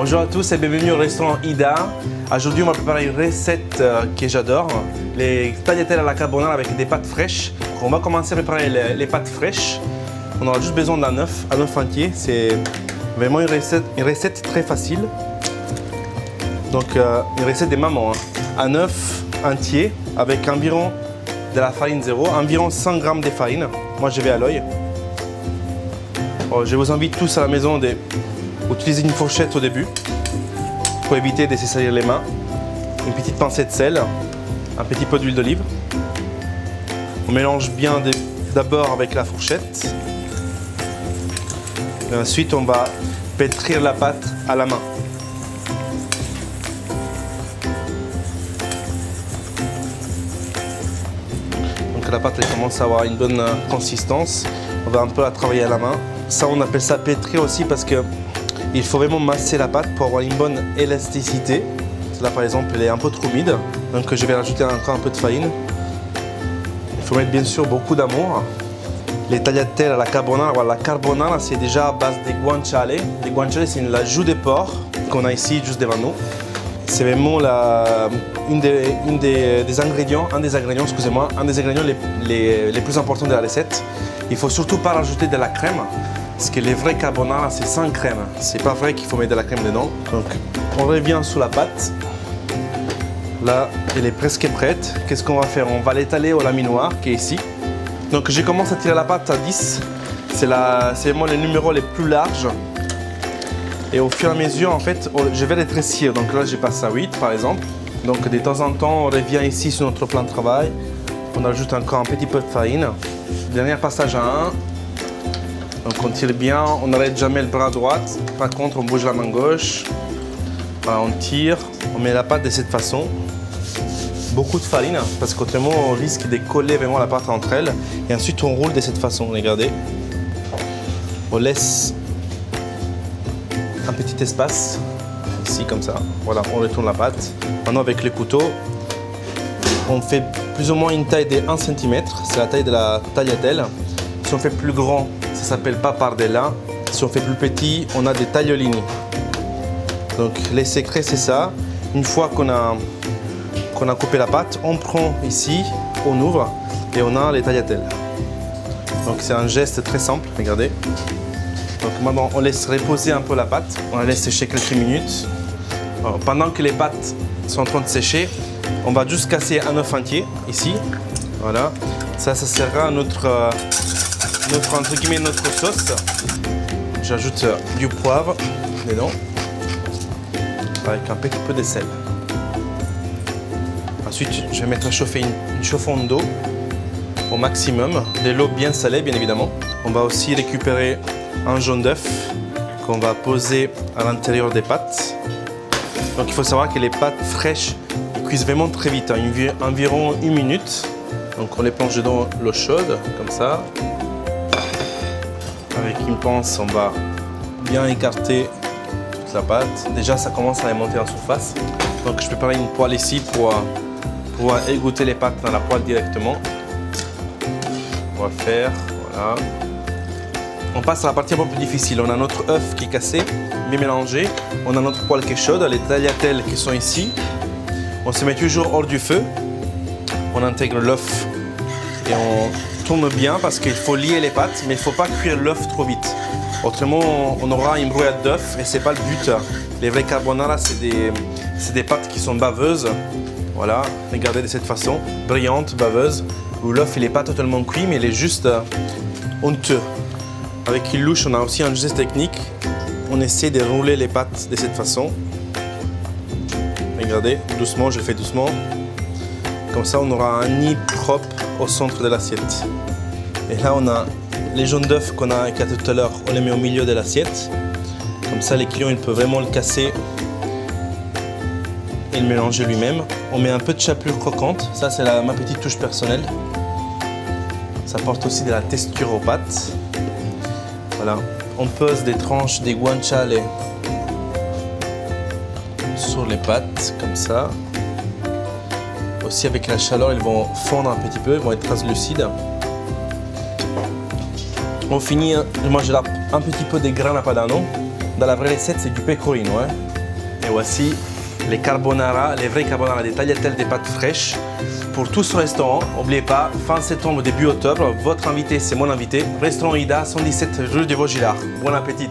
Bonjour à tous et bienvenue au restaurant Ida. Aujourd'hui, on va préparer une recette que j'adore, les tagliatelles à la carbonara avec des pâtes fraîches. On va commencer à préparer les pâtes fraîches. On aura juste besoin d'un œuf, un œuf entier. C'est vraiment une recette très facile. Donc, une recette des mamans. Un œuf entier avec environ de la farine zéro, environ 100 g de farine. Moi, je vais à l'œil. Je vous invite tous à la maison d'utiliser une fourchette au début pour éviter de se salir les mains. Une petite pincée de sel, un petit peu d'huile d'olive. On mélange bien d'abord avec la fourchette. Et ensuite, on va pétrir la pâte à la main. Donc la pâte elle commence à avoir une bonne consistance. On va un peu la travailler à la main. Ça, on appelle ça pétrir aussi parce que il faut vraiment masser la pâte pour avoir une bonne élasticité. Là, par exemple, elle est un peu trop humide, donc je vais rajouter encore un peu de farine. Il faut mettre bien sûr beaucoup d'amour. Les tagliatelles à la carbonara, c'est déjà à base de guanciale. Les guanciale, c'est la joue de porc qu'on a ici juste devant nous. C'est vraiment un des ingrédients les plus importants de la recette. Il ne faut surtout pas rajouter de la crème. Parce que les vrais carbonara, c'est sans crème. C'est pas vrai qu'il faut mettre de la crème dedans. Donc, on revient sous la pâte. Là, elle est presque prête. Qu'est-ce qu'on va faire? On va l'étaler au laminoir qui est ici. Donc, je commence à tirer la pâte à 10. C'est vraiment le numéro les plus larges. Et au fur et à mesure, en fait, je vais rétrécir. Donc là, je passe à 8, par exemple. Donc, de temps en temps, on revient ici sur notre plan de travail. On ajoute encore un petit peu de farine. Dernier passage à 1. Donc on tire bien, on n'arrête jamais le bras droit. Par contre, on bouge la main gauche. Voilà, on tire, on met la pâte de cette façon. Beaucoup de farine, parce qu'autrement, on risque de coller vraiment la pâte entre elles. Et ensuite, on roule de cette façon, regardez. On laisse un petit espace, ici comme ça. Voilà, on retourne la pâte. Maintenant, avec le couteau, on fait plus ou moins une taille de 1 cm. C'est la taille de la tagliatelle. Si on fait plus grand, ça s'appelle pappardella. Si on fait plus petit, on a des tagliolini. Donc les secrets, c'est ça. Une fois qu'on a coupé la pâte, on prend ici, on ouvre et on a les tagliatelles. Donc c'est un geste très simple, regardez. Donc maintenant, on laisse reposer un peu la pâte. On la laisse sécher quelques minutes. Alors, pendant que les pâtes sont en train de sécher, on va juste casser un œuf entier ici. Voilà. Ça sera notre sauce. J'ajoute du poivre dedans avec un petit peu de sel. Ensuite, je vais mettre à chauffer une chauffonde d'eau au maximum, de l'eau bien salée bien évidemment. On va aussi récupérer un jaune d'œuf qu'on va poser à l'intérieur des pâtes. Donc il faut savoir que les pâtes fraîches cuisent vraiment très vite, environ 1 minute. Donc on les plonge dans l'eau chaude comme ça. Avec une pince, on va bien écarter toute la pâte. Déjà, ça commence à monter en surface. Donc, je prépare une poêle ici pour pouvoir égoutter les pâtes dans la poêle directement. On va faire, voilà. On passe à la partie un peu plus difficile. On a notre œuf qui est cassé, bien mélangé. On a notre poêle qui est chaude, les tagliatelles qui sont ici. On se met toujours hors du feu. On intègre l'œuf et on tourne bien parce qu'il faut lier les pâtes, mais il ne faut pas cuire l'œuf trop vite. Autrement, on aura une brouillade d'œuf et ce n'est pas le but. Les vrais carbonara, c'est des pâtes qui sont baveuses. Voilà, regardez de cette façon, brillante, baveuse, où l'œuf n'est pas totalement cuit, mais il est juste honteux. Avec une louche, on a aussi un geste technique. On essaie de rouler les pâtes de cette façon. Regardez, doucement, je fais doucement. Comme ça, on aura un nid propre au centre de l'assiette. Et là, on a les jaunes d'œufs qu'on a éclatés tout à l'heure, on les met au milieu de l'assiette. Comme ça, les clients ils peuvent vraiment le casser et le mélanger lui-même. On met un peu de chapelure croquante, ça c'est ma petite touche personnelle. Ça apporte aussi de la texture aux pâtes. Voilà, on pose des tranches des guanciale sur les pâtes, comme ça. Aussi avec la chaleur, ils vont fondre un petit peu, ils vont être translucides. On finit, moi je râpe un petit peu de grana padano. Dans la vraie recette, c'est du pecorino. voici les carbonara, les vrais carbonara, des tagliatelles, des pâtes fraîches. Pour tout ce restaurant, n'oubliez pas, fin septembre, début octobre, votre invité, c'est mon invité. Restaurant Ida, 117 rue de Vaugirard. Bon appétit.